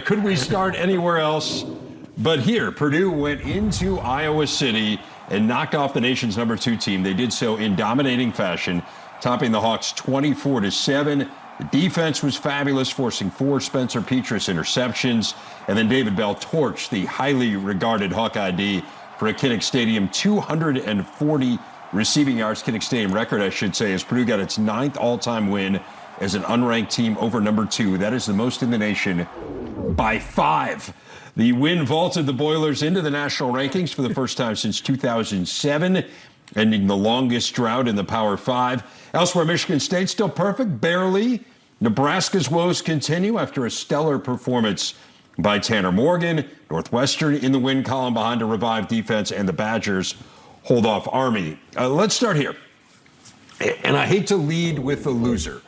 Could we start anywhere else but here? Purdue went into Iowa City and knocked off the nation's #2 team. They did so in dominating fashion, topping the Hawks 24-7. The defense was fabulous, forcing 4 Spencer Petras interceptions. And then David Bell torched the highly regarded Hawkeye D for a Kinnick Stadium 240 receiving yards. Kinnick Stadium record, I should say, as Purdue got its 9th all-time win as an unranked team over #2. That is the most in the nation by 5. The win vaulted the Boilers into the national rankings for the first time since 2007, ending the longest drought in the Power 5. Elsewhere, Michigan State still perfect, barely. Nebraska's woes continue after a stellar performance by Tanner Morgan. Northwestern in the win column behind a revived defense, and the Badgers hold off Army. Let's start here. And I hate to lead with the loser,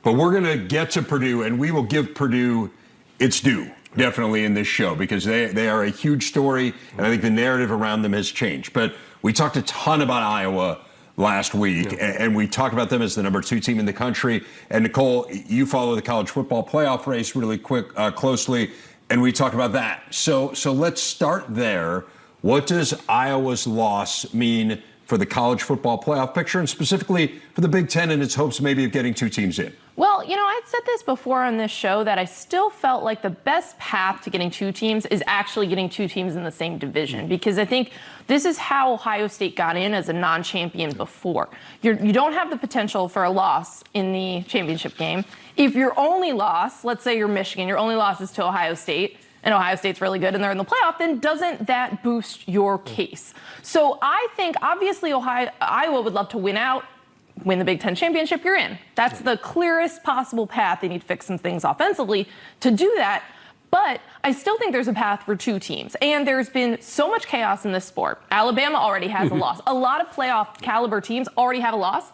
but we're going to get to Purdue, and we will give Purdue its due, definitely, in this show, because they are a huge story, and I think the narrative around them has changed. But we talked a ton about Iowa last week, and we talked about them as the #2 team in the country. And Nicole, you follow the college football playoff race really closely, and we talked about that. So let's start there. What does Iowa's loss mean for the college football playoff picture, and specifically for the Big Ten and its hopes maybe of getting 2 teams in? Well, I'd said this before on this show that I still felt like the best path to getting 2 teams is actually getting 2 teams in the same division, because I think this is how Ohio State got in as a non-champion before. You don't have the potential for a loss in the championship game. If your only loss, let's say you're Michigan, your only loss is to Ohio State, and Ohio State's really good and they're in the playoff, then doesn't that boost your case? So I think obviously Iowa would love to win the Big Ten championship, you're in. That's the clearest possible path. They need to fix some things offensively to do that. But I still think there's a path for 2 teams. And there's been so much chaos in this sport. Alabama already has a loss. A lot of playoff caliber teams already have a loss,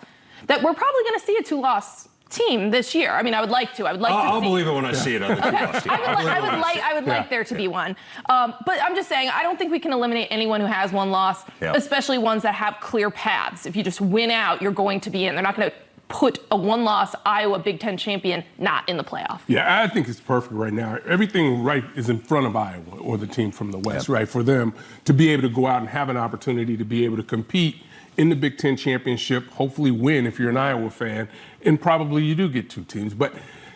that we're probably going to see a 2-loss team this year. I mean, I would like to. I'll believe it when I see it on the team. I would like there to be one. But I'm just saying, I don't think we can eliminate anyone who has 1 loss, especially ones that have clear paths. If you just win out, you're going to be in. They're not going to put a 1-loss Iowa Big Ten champion not in the playoff. Yeah, I think it's perfect right now. Everything right is in front of Iowa, or the team from the West, right? For them to be able to go out and have an opportunity to be able to compete in the Big Ten championship, hopefully win if you're an Iowa fan, and probably you do get 2 teams. But,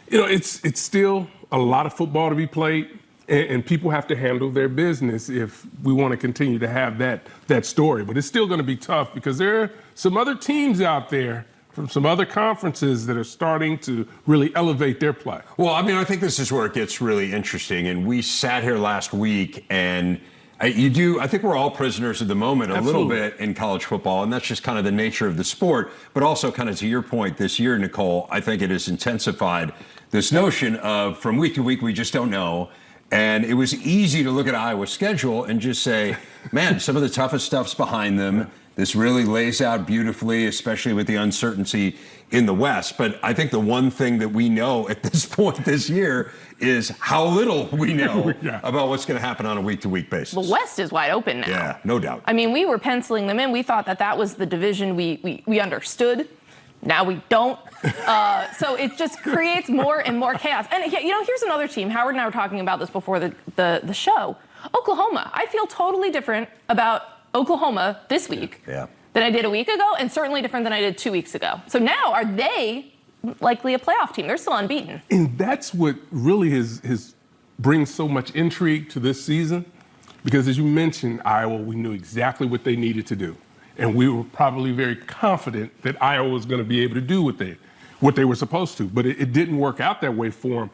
it's still a lot of football to be played, and people have to handle their business if we want to continue to have that story. But it's still going to be tough, because there are some other teams out there from some other conferences that are starting to really elevate their play. Well, I think this is where it gets really interesting. And we sat here last week, and I think we're all prisoners of the moment a little bit in college football, and that's just kind of the nature of the sport. But also, kind of to your point, this year, Nicole, I think it has intensified this notion of from week to week, we just don't know. And it was easy to look at Iowa's schedule and just say, man, some of the toughest stuff's behind them. This really lays out beautifully, especially with the uncertainty in the West. But I think the one thing that we know at this point this year is how little we know about what's going to happen on a week-to-week basis. The West is wide open now. Yeah, no doubt. I mean, we were penciling them in. We thought that was the division we understood. Now we don't. So it just creates more and more chaos. And, here's another team. Howard and I were talking about this before the show. Oklahoma. I feel totally different about Oklahoma this week than I did a week ago, and certainly different than I did 2 weeks ago. So now are they likely a playoff team? They're still unbeaten. And that's what really brings so much intrigue to this season, because as you mentioned, Iowa, we knew exactly what they needed to do. And we were probably very confident that Iowa was going to be able to do what they were supposed to. But it didn't work out that way for them.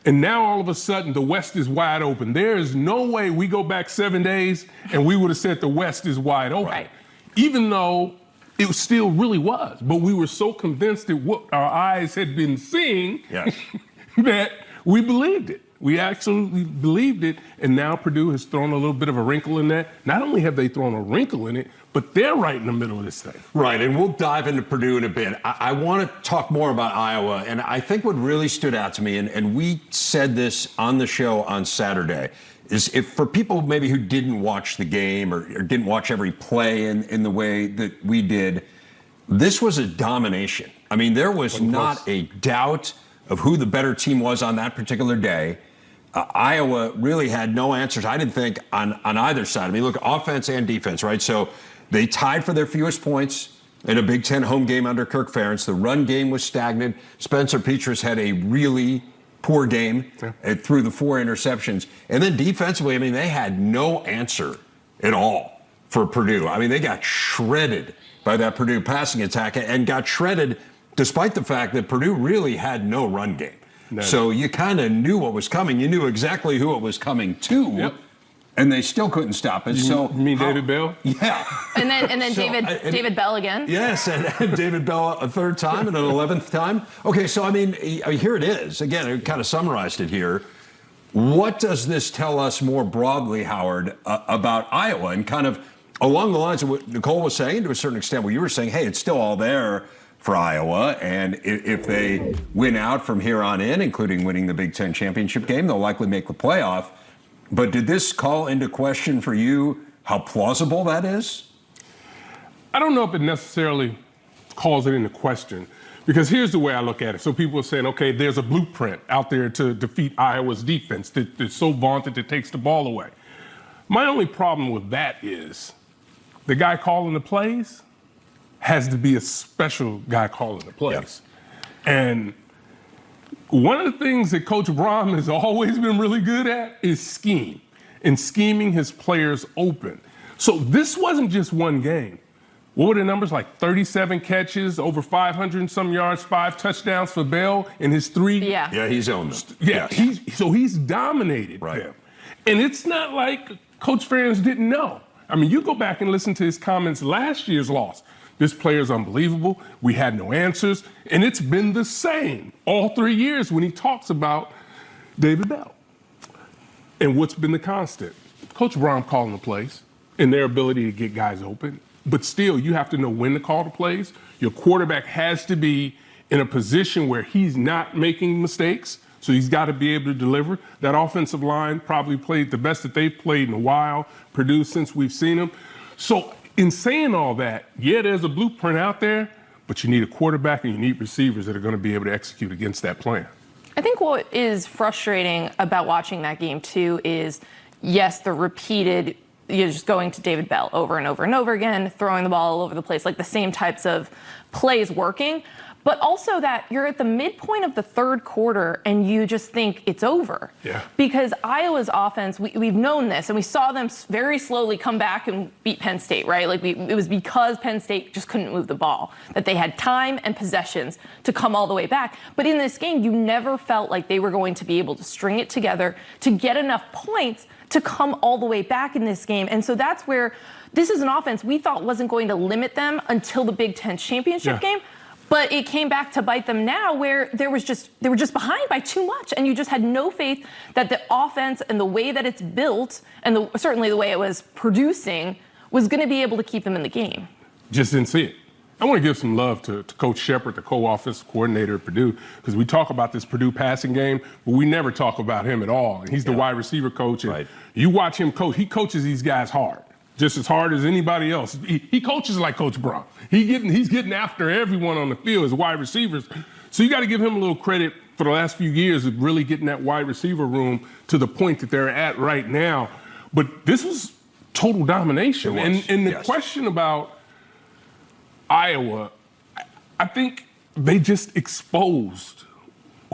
And now all of a sudden, the West is wide open. There is no way we go back 7 days and we would have said the West is wide open. Right. Even though it still really was. But we were so convinced that what our eyes had been seeing that we believed it. We actually believed it, and now Purdue has thrown a little bit of a wrinkle in that. Not only have they thrown a wrinkle in it, but they're right in the middle of this thing. Right, and we'll dive into Purdue in a bit. I want to talk more about Iowa, and I think what really stood out to me, and we said this on the show on Saturday, is if for people maybe who didn't watch the game or didn't watch every play in the way that we did, this was a domination. I mean, there was not a doubt of who the better team was on that particular day. Iowa really had no answers, I didn't think, on either side. I mean, look, offense and defense, right? So they tied for their fewest points in a Big Ten home game under Kirk Ferentz. The run game was stagnant. Spencer Petras had a really poor game through the 4 interceptions. And then defensively, I mean, they had no answer at all for Purdue. I mean, they got shredded by that Purdue passing attack and got shredded despite the fact that Purdue really had no run game. No. So you kind of knew what was coming. You knew exactly who it was coming to. Yep. And they still couldn't stop it. You mean David Bell? Yeah. And then so, David Bell again? Yes, and David Bell a third time and an 11th time. Okay, so I mean, here it is. Again, I kind of summarized it here. What does this tell us more broadly, Howard, about Iowa? And kind of along the lines of what Nicole was saying, to a certain extent, what you were saying, hey, it's still all there for Iowa. And if they win out from here on in, including winning the Big Ten championship game, they'll likely make the playoff. But did this call into question for you how plausible that is? I don't know if it necessarily calls it into question, because here's the way I look at it. So people are saying, okay, there's a blueprint out there to defeat Iowa's defense that's so vaunted it takes the ball away. My only problem with that is the guy calling the plays has to be a special guy calling the plays. Yep. And one of the things that Coach Brom has always been really good at is scheme and scheming his players open. So this wasn't just one game. What were the numbers? Like 37 catches, over 500 and some yards, 5 touchdowns for Bell in his 3. Yeah, he's owned them. Yeah, he's dominated them. And it's not like Coach Ferentz didn't know. I mean, you go back and listen to his comments last year's loss. This player's unbelievable. We had no answers. And it's been the same all 3 years when he talks about David Bell. And what's been the constant? Coach Brom calling the plays and their ability to get guys open. But still, you have to know when to call the plays. Your quarterback has to be in a position where he's not making mistakes. So he's got to be able to deliver. That offensive line probably played the best that they've played in a while, Purdue, since we've seen them. So in saying all that, yeah, there's a blueprint out there, but you need a quarterback and you need receivers that are going to be able to execute against that plan. I think what is frustrating about watching that game, too, is, yes, the repeated, you're just going to David Bell over and over and over again, throwing the ball all over the place, like the same types of plays working. But also that you're at the midpoint of the third quarter and you just think it's over. Yeah. Because Iowa's offense, we've known this, and we saw them very slowly come back and beat Penn State, right? Like it was because Penn State just couldn't move the ball, that they had time and possessions to come all the way back. But in this game, you never felt like they were going to be able to string it together to get enough points to come all the way back in this game. And so that's where this is an offense we thought wasn't going to limit them until the Big Ten championship game. But it came back to bite them now, where they were just behind by too much, and you just had no faith that the offense and the way that it's built, and certainly the way it was producing, was going to be able to keep them in the game. Just didn't see it. I want to give some love to Coach Shepard, the co-offensive coordinator at Purdue, because we talk about this Purdue passing game, but we never talk about him at all. And he's the wide receiver coach, and you watch him coach. He coaches these guys hard, just as hard as anybody else. He coaches like Coach Brom. He's getting after everyone on the field as wide receivers. So you got to give him a little credit for the last few years of really getting that wide receiver room to the point that they're at right now. But this was total domination. And the question about Iowa, I think they just exposed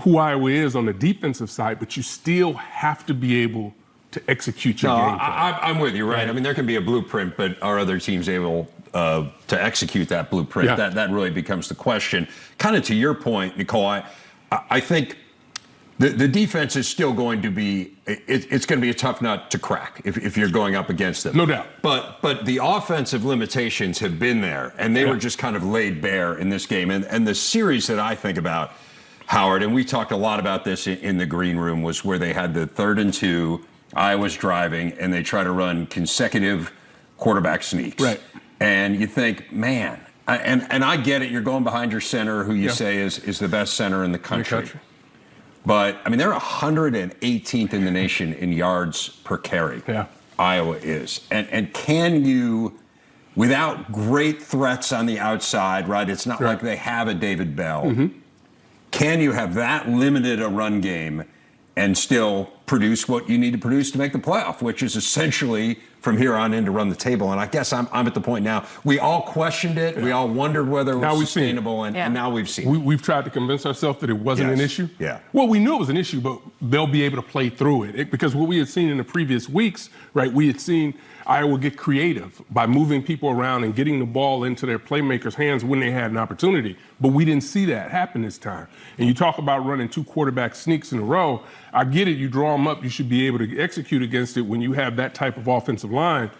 who Iowa is on the defensive side, but you still have to be able to execute your game plan. I'm with you, right? I mean, there can be a blueprint, but are other teams able to execute that blueprint? Yeah. That really becomes the question. Kind of to your point, Nicole, I think the defense is still going to be, it's going to be a tough nut to crack if you're going up against them. No doubt. But the offensive limitations have been there, and they were just kind of laid bare in this game. And the series that I think about, Howard, and we talked a lot about this in the green room, was where they had the 3rd and 2, Iowa's driving, and they try to run consecutive quarterback sneaks. Right. And you think, man, and I get it, you're going behind your center, who you say is the best center in the country. But, I mean, they're 118th in the nation in yards per carry. Yeah. Iowa is. And can you, without great threats on the outside, right, it's not like they have a David Bell, can you have that limited a run game and still produce what you need to produce to make the playoff, which is essentially from here on in to run the table. And I guess I'm at the point now. We all questioned it. We all wondered whether it was sustainable, and now we've seen it. We've tried to convince ourselves that it wasn't an issue. Yeah. Well, we knew it was an issue, but they'll be able to play through it. Because what we had seen in the previous weeks, right, we had seen Iowa get creative by moving people around and getting the ball into their playmakers' hands when they had an opportunity. But we didn't see that happen this time. And you talk about running 2 quarterback sneaks in a row. I get it. You draw them up. You should be able to execute against it when you have that type of offensive line.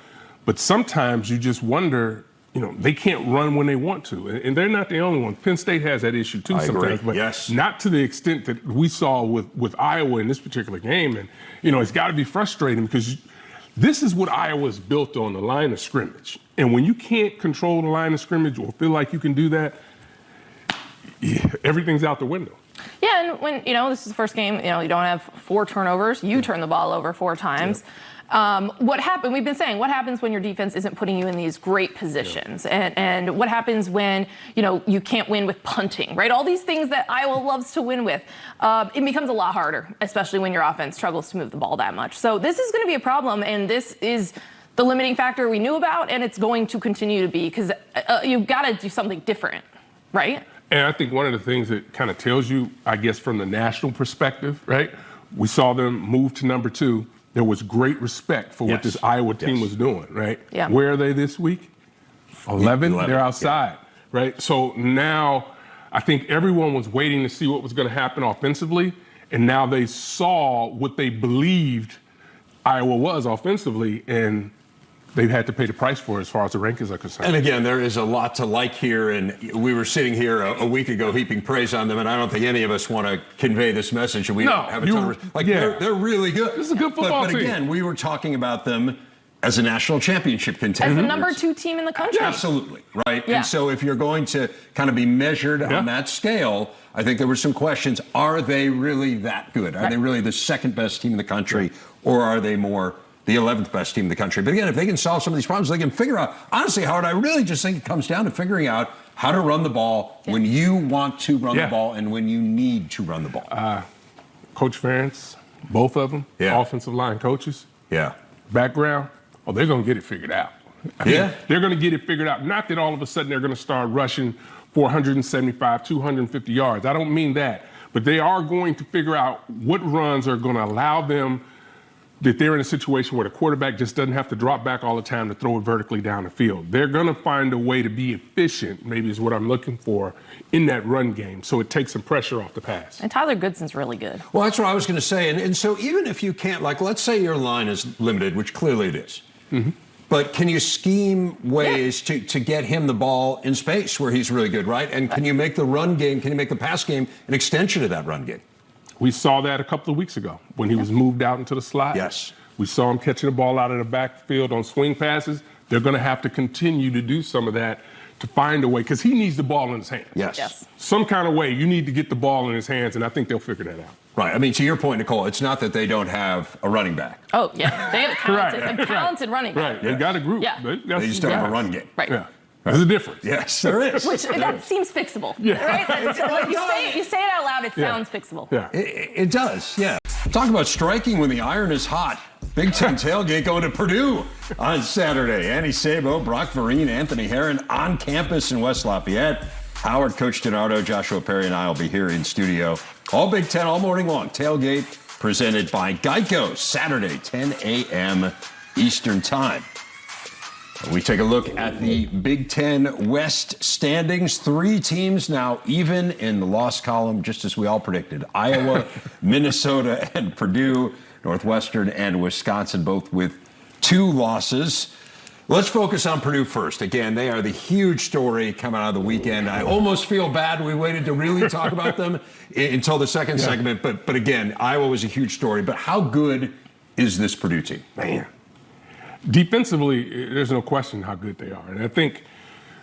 But sometimes you just wonder, they can't run when they want to. And they're not the only one. Penn State has that issue too sometimes. But not to the extent that we saw with Iowa in this particular game. And, it's got to be frustrating because this is what Iowa's built on, the line of scrimmage. And when you can't control the line of scrimmage or feel like you can do that, everything's out the window. Yeah, and when, this is the first game, you don't have 4 turnovers. You turn the ball over 4 times. What happened? We've been saying, what happens when your defense isn't putting you in these great positions? And what happens when, you can't win with punting, right? All these things that Iowa loves to win with. It becomes a lot harder, especially when your offense struggles to move the ball that much. So this is going to be a problem, and this is the limiting factor we knew about, and it's going to continue to be because you've got to do something different, right? And I think one of the things that kind of tells you, I guess, from the national perspective, right? We saw them move to number 2. There was great respect for what this Iowa team was doing, right? Yeah. Where are they this week? 11. They're outside, right? So now I think everyone was waiting to see what was going to happen offensively, and now they saw what they believed Iowa was offensively, and they've had to pay the price for it as far as the rankings are concerned. And again, there is a lot to like here, and we were sitting here a week ago heaping praise on them, and I don't think any of us want to convey this message. We don't have a ton of they're really good. This is a good football team. But again, we were talking about them as a national championship contender. As the number 2 team in the country. Absolutely, right? Yeah. And so if you're going to kind of be measured on that scale, I think there were some questions. Are they really that good? Are they really the second best team in the country, or are they more the 11th best team in the country? But again, if they can solve some of these problems, they can figure out, honestly, Howard, I really just think it comes down to figuring out how to run the ball when you want to run the ball and when you need to run the ball. Coach Ferentz, both of them, offensive line coaches, background, they're going to get it figured out. I mean, they're going to get it figured out. Not that all of a sudden they're going to start rushing for 175, 250 yards. I don't mean that. But they are going to figure out what runs are going to allow them that they're in a situation where the quarterback just doesn't have to drop back all the time to throw it vertically down the field. They're going to find a way to be efficient, maybe is what I'm looking for, in that run game, so it takes some pressure off the pass. And Tyler Goodson's really good. Well, that's what I was going to say. And so even if you can't, let's say your line is limited, which clearly it is, but can you scheme ways to get him the ball in space where he's really good, right? And can you make the run game, can you make the pass game an extension of that run game? We saw that a couple of weeks ago when he was moved out into the slot. Yes. We saw him catching the ball out of the backfield on swing passes. They're going to have to continue to do some of that to find a way, because he needs the ball in his hands. Yes. Some kind of way you need to get the ball in his hands, and I think they'll figure that out. Right. I mean, to your point, Nicole, it's not that they don't have a running back. Oh, yeah. They have a talented running back. Right. They got a group. Yeah. They just don't have a run game. Right. Yeah. There's a difference. Yes, there is. Which that seems fixable. Yeah. Right? You say it out loud, it sounds fixable. Yeah. It does, yeah. Talk about striking when the iron is hot. Big Ten tailgate going to Purdue on Saturday. Andy Sabo, Brock Vereen, Anthony Herron on campus in West Lafayette. Howard, Coach DiNardo, Joshua Perry, and I will be here in studio. All Big Ten, all morning long. Tailgate presented by Geico. Saturday, 10 a.m. Eastern Time. We take a look at the Big Ten West standings. 3 teams now even in the loss column, just as we all predicted. Iowa, Minnesota, and Purdue. Northwestern and Wisconsin both with 2 losses. Let's focus on Purdue first. Again, they are the huge story coming out of the weekend. I almost feel bad we waited to really talk about them until the second segment. But again, Iowa was a huge story. But how good is this Purdue team? Man. Defensively, there's no question how good they are. And I think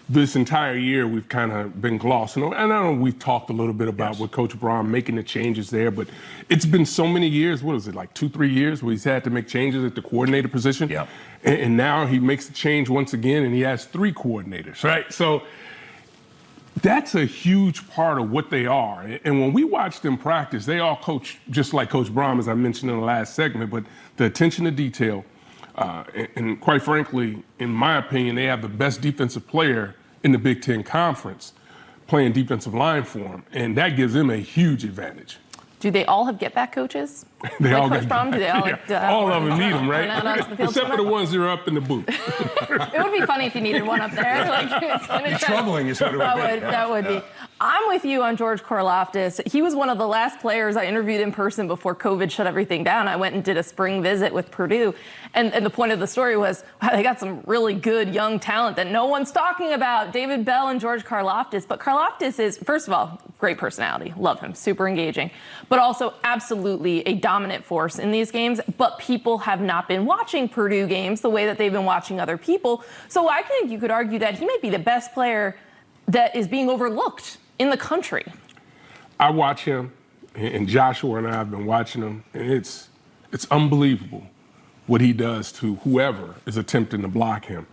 this entire year we've kind of been glossing over. And I know we've talked a little bit about with Coach Braun making the changes there, but it's been so many years, what is it, like 2-3 years where he's had to make changes at the coordinator position. Yeah. And now he makes the change once again and he has 3 coordinators, right? So That's a huge part of what they are. And when we watch them practice, they all coach just like Coach Brom, as I mentioned in the last segment, but the attention to detail, and quite frankly, in my opinion, they have the best defensive player in the Big Ten Conference playing defensive line for them, and that gives them a huge advantage. Do they all have get-back coaches? They like all Coach Brom? Do they all? All of them need them, right? Except for the ones that are up in the booth. It would be funny if you needed one up there. It's troubling is what it would be. That would be. I'm with you on George Karlaftis. He was one of the last players I interviewed in person before COVID shut everything down. I went and did a spring visit with Purdue. And the point of the story was, wow, they got some really good young talent that no one's talking about, David Bell and George Karlaftis. But Karlaftis is, first of all, great personality. Love him. Super engaging. But also absolutely a dominant force in these games. But people have not been watching Purdue games the way that they've been watching other people. So I think you could argue that he might be the best player that is being overlooked in the country. I watch him, and Joshua and I have been watching him, and it's unbelievable what he does to whoever is attempting to block him.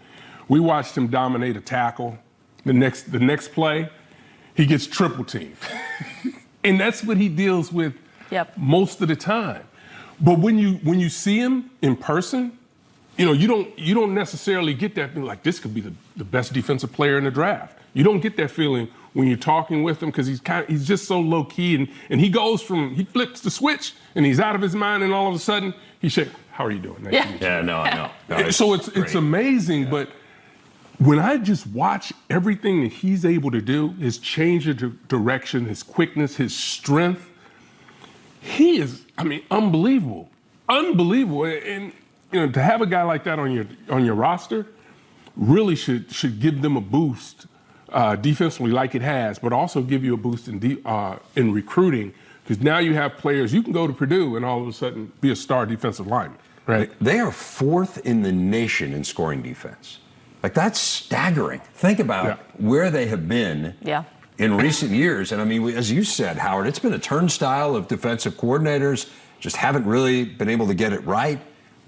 We watched him dominate a tackle. The next play, he gets triple teamed. And that's what he deals with most of the time. But when you see him in person, you don't necessarily get that feeling like this could be the best defensive player in the draft. You don't get that feeling when you're talking with him because he's just so low key and he flips the switch and he's out of his mind and all of a sudden he says, "How are you doing?" Yeah, no. So it's amazing, but when I just watch everything that he's able to do, his change of direction, his quickness, his strength, he is, unbelievable. Unbelievable. And to have a guy like that on your roster really should give them a boost defensively like it has, but also give you a boost in recruiting because now you have players, you can go to Purdue and all of a sudden be a star defensive lineman, right? They are fourth in the nation in scoring defense. Like, that's staggering. Think about where they have been in recent years. And as you said, Howard, it's been a turnstile of defensive coordinators, just haven't really been able to get it right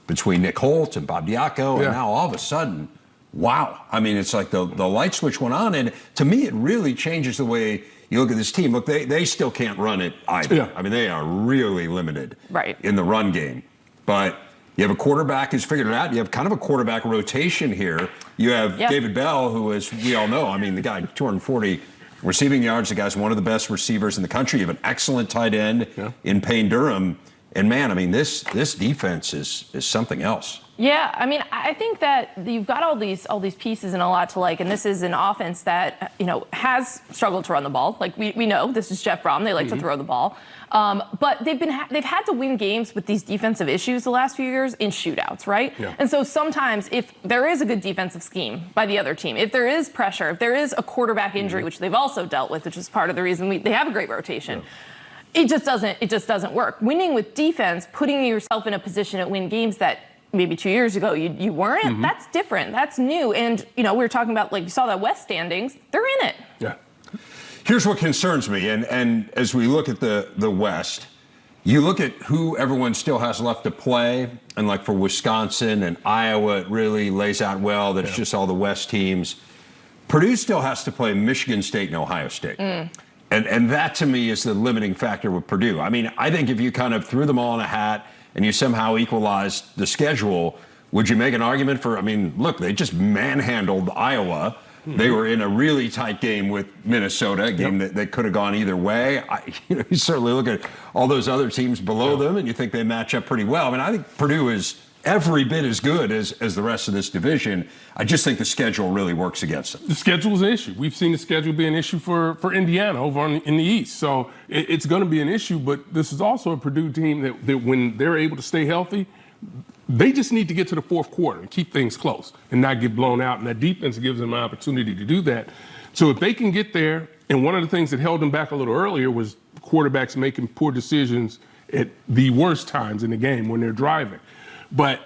between Nick Holt and Bob Diaco. And now all of a sudden, wow. It's like the light switch went on. And to me, it really changes the way you look at this team. Look, they still can't run it either. Yeah. They are really limited in the run game. But you have a quarterback who's figured it out. You have kind of a quarterback rotation here. You have David Bell, who, as we all know, the guy, 240 receiving yards. The guy's one of the best receivers in the country. You have an excellent tight end in Payne Durham. And, man, this defense is something else. Yeah, I think that you've got all these pieces and a lot to like, and this is an offense that has struggled to run the ball. Like we know, this is Jeff Brom; they like to throw the ball, but they've had to win games with these defensive issues the last few years in shootouts, right? Yeah. And so sometimes if there is a good defensive scheme by the other team, if there is pressure, if there is a quarterback injury, which they've also dealt with, which is part of the reason they have a great rotation. Yeah. It just doesn't work. Winning with defense, putting yourself in a position to win games that maybe 2 years ago you weren't, that's different. That's new. And, we were talking about, like, you saw that West standings. They're in it. Yeah. Here's what concerns me. And as we look at the West, you look at who everyone still has left to play. And, like, for Wisconsin and Iowa, it really lays out well that it's just all the West teams. Purdue still has to play Michigan State and Ohio State. And that, to me, is the limiting factor with Purdue. I think if you kind of threw them all in a hat and you somehow equalized the schedule, would you make an argument for, look, they just manhandled Iowa. They were in a really tight game with Minnesota, a game that could have gone either way. You certainly look at all those other teams below them and you think they match up pretty well. I think Purdue is every bit as good as the rest of this division. I just think the schedule really works against them. The schedule is an issue. We've seen the schedule be an issue for Indiana over in the East. So it's going to be an issue, but this is also a Purdue team that when they're able to stay healthy, they just need to get to the fourth quarter and keep things close and not get blown out. And that defense gives them an opportunity to do that. So if they can get there, and one of the things that held them back a little earlier was quarterbacks making poor decisions at the worst times in the game when they're driving. But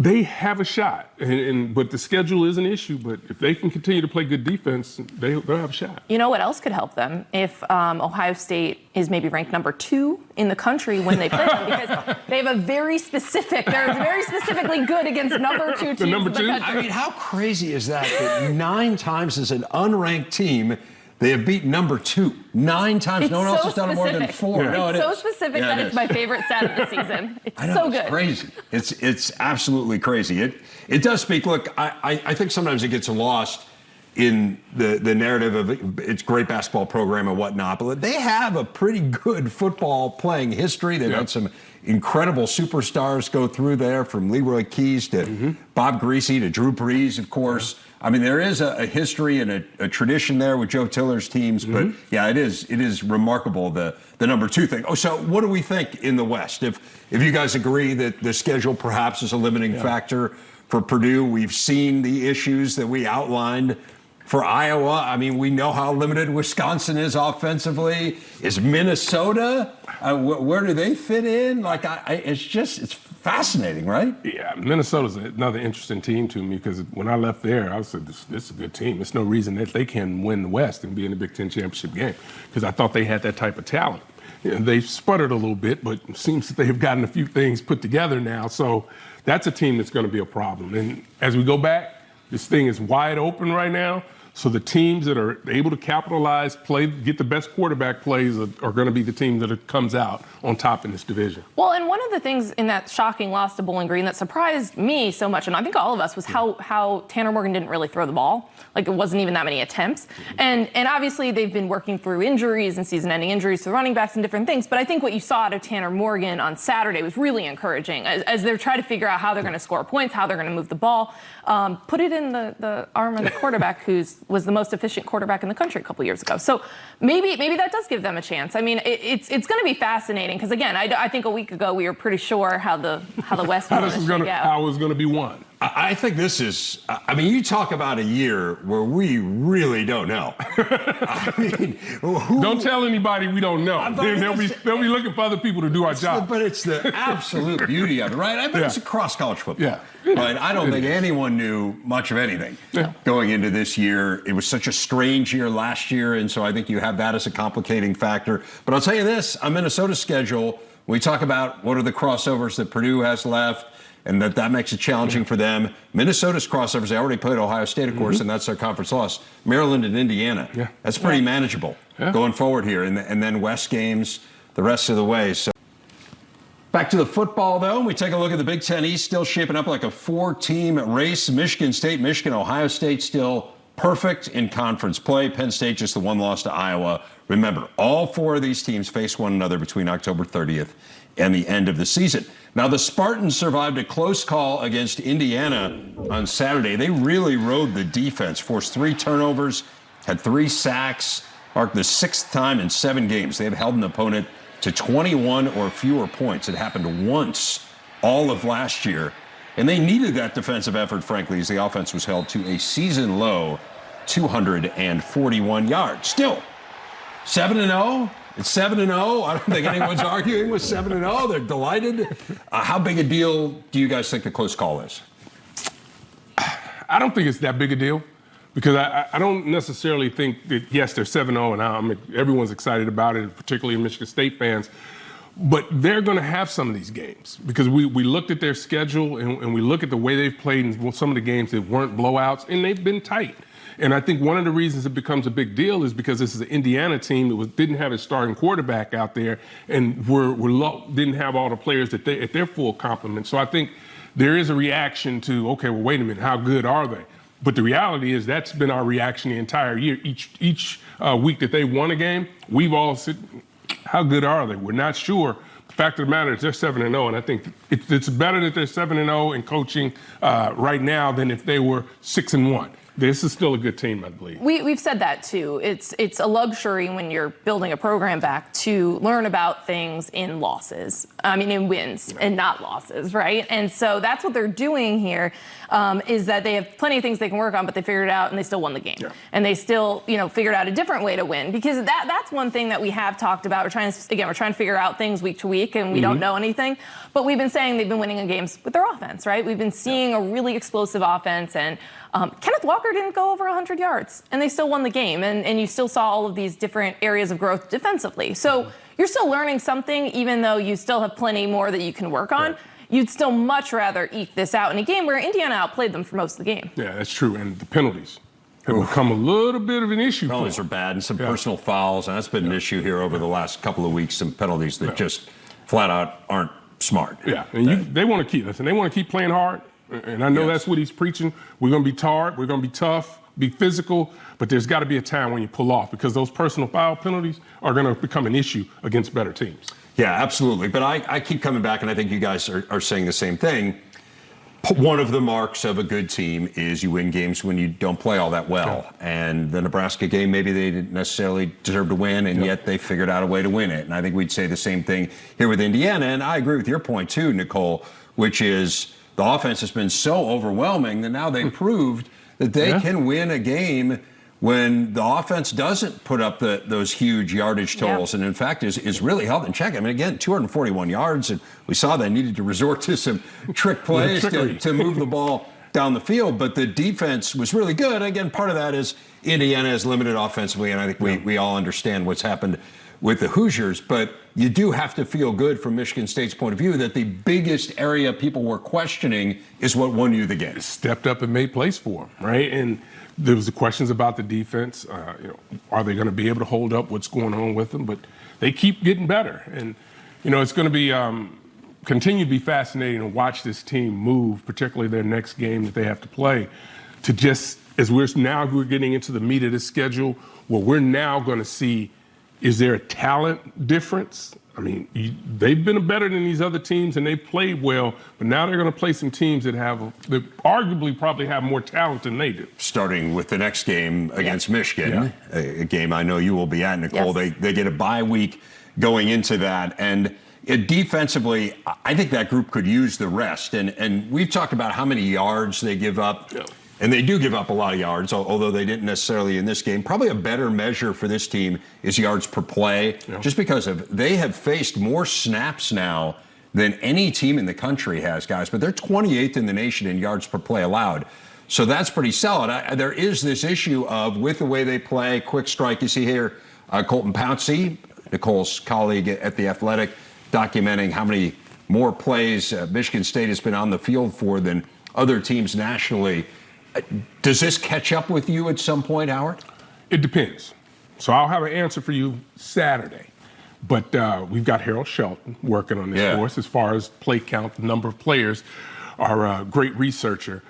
They have a shot, but the schedule is an issue. But if they can continue to play good defense, they'll have a shot. You know what else could help them? If Ohio State is maybe ranked number 2 in the country when they play them, because they have they're very specifically good against number 2 teams in the country. I mean, how crazy is that 9 times as an unranked team, they have beaten number 2 9 times. It's no one else so has done it more than 4. Yeah. No, it's so specific that it's my favorite stat of the season. It's so good. It's crazy. It's absolutely crazy. It does speak. Look, I think sometimes it gets lost in the narrative of it's great basketball program and whatnot, but they have a pretty good football playing history. They've had some incredible superstars go through there, from Leroy Keys to Bob Greasy to Drew Brees, of course. I mean, there is a history and a tradition there with Joe Tiller's teams, but yeah, it is remarkable, the number 2 thing. Oh, so what do we think in the West? If you guys agree that the schedule perhaps is a limiting factor for Purdue, we've seen the issues that we outlined for Iowa. I mean, we know how limited Wisconsin is offensively. Is Minnesota? Where do they fit in? Like, it's fascinating, right? Yeah, Minnesota's another interesting team to me, because when I left there, I said, this is a good team. There's no reason that they can win the West and be in the Big Ten championship game, because I thought they had that type of talent. They've sputtered a little bit, but it seems that they've gotten a few things put together now. So that's a team that's going to be a problem. And as we go back, this thing is wide open right now. So the teams that are able to capitalize, get the best quarterback plays are going to be the team that comes out on top in this division. Well, and one of the things in that shocking loss to Bowling Green that surprised me so much, and I think all of us, was how Tanner Morgan didn't really throw the ball. Like, it wasn't even that many attempts. And obviously they've been working through injuries and season-ending injuries to running backs and different things. But I think what you saw out of Tanner Morgan on Saturday was really encouraging as they're trying to figure out how they're going to score points, how they're going to move the ball. Put it in the arm of the quarterback who was the most efficient quarterback in the country a couple years ago. So maybe that does give them a chance. I mean, it's going to be fascinating, because again, I think a week ago we were pretty sure how the West was going to shake out. How it was going to be won. I think this is, I mean, you talk about a year where we really don't know. I mean, don't tell anybody we don't know. They'll be looking for other people to do our job. But it's the absolute beauty of it, right? I mean, it's across college football. Yeah. But I don't think anyone knew much of anything going into this year. It was such a strange year last year, and so I think you have that as a complicating factor. But I'll tell you this, on Minnesota's schedule, when we talk about what are the crossovers that Purdue has left, and that makes it challenging for them. Minnesota's crossovers, they already played Ohio State, of course, and that's their conference loss. Maryland and Indiana. Yeah. That's pretty manageable going forward here. And then West games the rest of the way. So back to the football, though. We take a look at the Big Ten East, still shaping up like a 4-team race. Michigan State, Michigan, Ohio State still perfect in conference play. Penn State just the 1 loss to Iowa. Remember, all 4 of these teams face one another between October 30th and the end of the season. Now, the Spartans survived a close call against Indiana on Saturday. They really rode the defense, forced 3 turnovers, had 3 sacks, marked the 6th time in 7 games. They have held an opponent to 21 or fewer points. It happened once all of last year. And they needed that defensive effort, frankly, as the offense was held to a season-low 241 yards. Still, 7-0. It's 7-0. I don't think anyone's arguing with 7-0. They're delighted. How big a deal do you guys think the close call is? I don't think it's that big a deal, because I don't necessarily think that, yes, they're 7-0, and everyone's excited about it, particularly Michigan State fans. But they're going to have some of these games, because we looked at their schedule and we look at the way they've played in some of the games that weren't blowouts, and they've been tight. And I think one of the reasons it becomes a big deal is because this is an Indiana team that didn't have its starting quarterback out there, and didn't have all the players at their full complement. So I think there is a reaction to, okay, well, wait a minute, how good are they? But the reality is that's been our reaction the entire year. Each week that they won a game, we've all said, how good are they? We're not sure. The fact of the matter is they're 7-0, and I think it's better that they're 7-0 in coaching right now than if they were 6-1. This is still a good team, I believe. We've said that too. It's a luxury when you're building a program back to learn about things in wins and not losses, right? And so that's what they're doing here, is that they have plenty of things they can work on, but they figured it out and they still won the game. Yeah. And they still, figured out a different way to win, because that's one thing that we have talked about. We're trying to figure out things week to week, and we don't know anything. But we've been saying they've been winning games with their offense, right? We've been seeing a really explosive offense, and Kenneth Walker didn't go over 100 yards, and they still won the game. And you still saw all of these different areas of growth defensively. So you're still learning something, even though you still have plenty more that you can work on. Right. You'd still much rather eke this out in a game where Indiana outplayed them for most of the game. Yeah, that's true. And the penalties have become a little bit of an issue. Penalties are bad, and some personal fouls, and that's been an issue here over the last couple of weeks. Some penalties that just flat out aren't smart. Yeah, and they want to keep playing hard. And I know that's what he's preaching. We're going to be hard. We're going to be tough, be physical. But there's got to be a time when you pull off, because those personal foul penalties are going to become an issue against better teams. Yeah, absolutely. But I keep coming back, and I think you guys are saying the same thing. One of the marks of a good team is you win games when you don't play all that well. Yeah. And the Nebraska game, maybe they didn't necessarily deserve to win, and yet they figured out a way to win it. And I think we'd say the same thing here with Indiana. And I agree with your point, too, Nicole, which is the offense has been so overwhelming that now they proved that they can win a game when the offense doesn't put up those huge yardage totals, and in fact is really held in check. I mean, again, 241 yards, and we saw they needed to resort to some trick plays to move the ball down the field, but the defense was really good. Again, part of that is Indiana is limited offensively, and I think we all understand what's happened with the Hoosiers, but you do have to feel good from Michigan State's point of view that the biggest area people were questioning is what won you the game. Stepped up and made plays for them, right? And there was the questions about the defense. Are they going to be able to hold up what's going on with them? But they keep getting better. And, it's going to be continue to be fascinating to watch this team move, particularly their next game that they have to play, to just, as we're getting into the meat of the schedule, where we're now going to see, is there a talent difference? I mean, they've been better than these other teams, and they've played well, but now they're going to play some teams that arguably probably have more talent than they do. Starting with the next game against Michigan, a game I know you will be at, Nicole. Yes. They get a bye week going into that, and defensively, I think that group could use the rest. And we've talked about how many yards they give up. Yeah. And they do give up a lot of yards, although they didn't necessarily in this game. Probably a better measure for this team is yards per play, just because they have faced more snaps now than any team in the country has, guys. But they're 28th in the nation in yards per play allowed. So that's pretty solid. There is this issue of, with the way they play, quick strike. You see here, Colton Pouncey, Nicole's colleague at The Athletic, documenting how many more plays Michigan State has been on the field for than other teams nationally. Does this catch up with you at some point, Howard? It depends. So I'll have an answer for you Saturday. But we've got Harold Shelton working on this for us as far as play count, the number of players, our great researcher.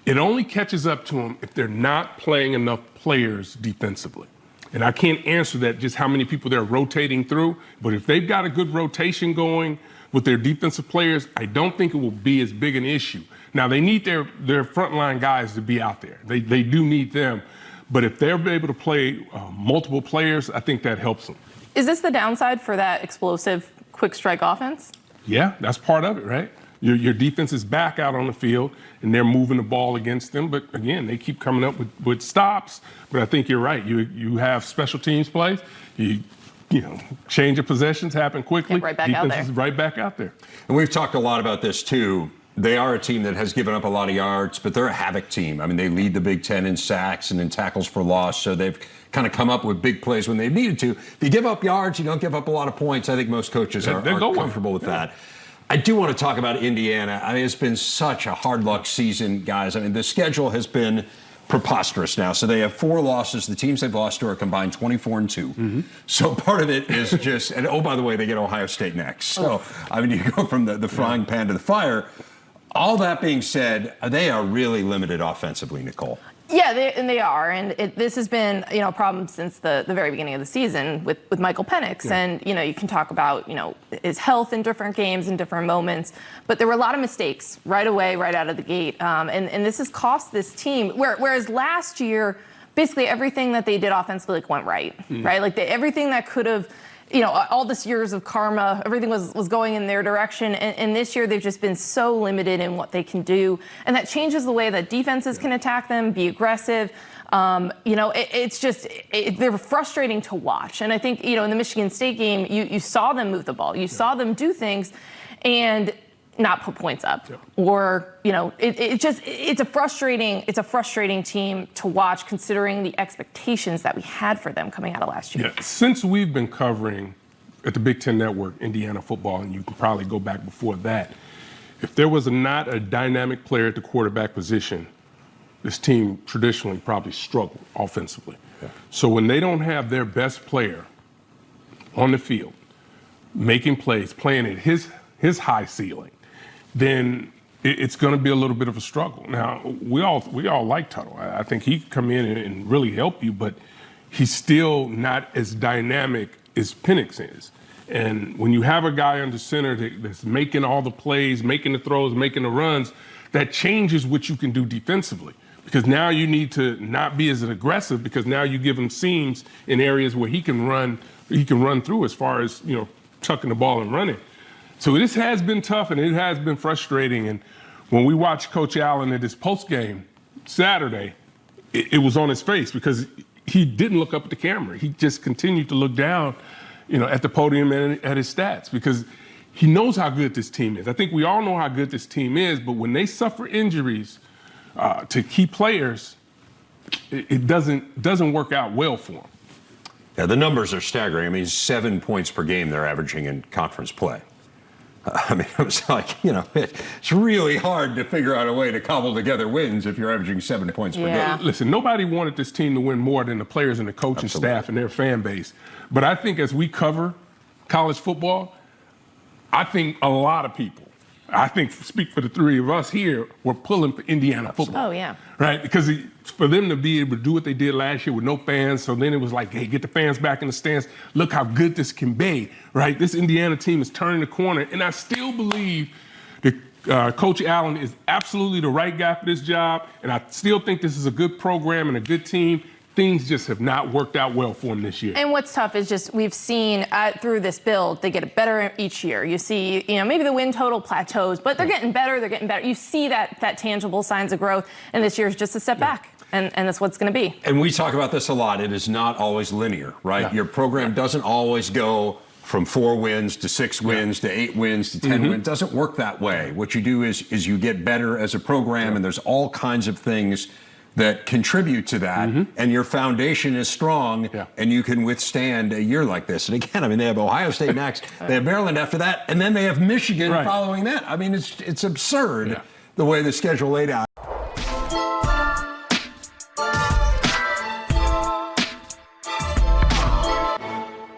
It only catches up to them if they're not playing enough players defensively. And I can't answer that, just how many people they're rotating through. But if they've got a good rotation going with their defensive players, I don't think it will be as big an issue. Now, they need their frontline guys to be out there. They do need them. But if they're able to play multiple players, I think that helps them. Is this the downside for that explosive quick strike offense? Yeah, that's part of it, right? Your defense is back out on the field, and they're moving the ball against them. But, again, they keep coming up with stops. But I think you're right. You have special teams plays. Change of possessions happen quickly. Get right back out there. Defense is right back out there. And we've talked a lot about this, too. They are a team that has given up a lot of yards, but they're a havoc team. I mean, they lead the Big Ten in sacks and in tackles for loss, so they've kind of come up with big plays when they've needed to. If you give up yards, you don't give up a lot of points. I think most coaches are comfortable with that. I do want to talk about Indiana. I mean, it's been such a hard luck season, guys. I mean, the schedule has been preposterous now. So they have 4 losses. The teams they've lost to are combined 24-2. Mm-hmm. So part of it is just, and oh, by the way, they get Ohio State next. So, I mean, you go from the frying pan to the fire. All that being said, they are really limited offensively, Nicole. Yeah, they are, and this has been a problem since the very beginning of the season with Michael Penix. Yeah. And you can talk about his health in different games and different moments, but there were a lot of mistakes right away, right out of the gate, and this has cost this team. Whereas last year, basically everything that they did offensively went right, right? Like everything that could have. All this years of karma, everything was going in their direction. And this year, they've just been so limited in what they can do. And that changes the way that defenses can attack them, be aggressive. It's just, they're frustrating to watch. And I think, in the Michigan State game, you saw them move the ball. You saw them do things and not put points up. Yeah. Or, it's a frustrating team to watch considering the expectations that we had for them coming out of last year. Yeah. Since we've been covering at the Big Ten Network Indiana football, and you can probably go back before that, if there was not a dynamic player at the quarterback position, this team traditionally probably struggled offensively. Yeah. So when they don't have their best player on the field, making plays, playing at his high ceiling, then it's going to be a little bit of a struggle. Now, we all like Tuttle. I think he can come in and really help you, but he's still not as dynamic as Penix is. And when you have a guy under center that's making all the plays, making the throws, making the runs, that changes what you can do defensively. Because now you need to not be as aggressive, because now you give him seams in areas where he can run through as far as, chucking the ball and running. So this has been tough, and it has been frustrating. And when we watched Coach Allen at his postgame Saturday, it was on his face because he didn't look up at the camera. He just continued to look down, at the podium and at his stats, because he knows how good this team is. I think we all know how good this team is, but when they suffer injuries to key players, it doesn't work out well for them. Yeah, the numbers are staggering. I mean, 7 points per game they're averaging in conference play. It was like, it's really hard to figure out a way to cobble together wins if you're averaging 7 points per game. Listen, nobody wanted this team to win more than the players and the coaching staff and their fan base. But I think as we cover college football, I think a lot of people, speak for the three of us here, we're pulling for Indiana football. Oh, yeah. Right? Because for them to be able to do what they did last year with no fans, so then it was like, hey, get the fans back in the stands. Look how good this can be, right? This Indiana team is turning the corner. And I still believe that Coach Allen is absolutely the right guy for this job. And I still think this is a good program and a good team. Things just have not worked out well for them this year. And what's tough is just we've seen through this build, they get better each year. You see, maybe the win total plateaus, but they're getting better. They're getting better. You see that tangible signs of growth, and this year is just a step back. And that's what it's going to be. And we talk about this a lot. It is not always linear, right? Yeah. Your program doesn't always go from 4 wins to 6 wins to 8 wins to 10 wins. It doesn't work that way. What you do is you get better as a program, and there's all kinds of things that contribute to that, and your foundation is strong, and you can withstand a year like this. And again, they have Ohio State next, they have Maryland after that, and then they have Michigan following that. It's absurd the way the schedule laid out.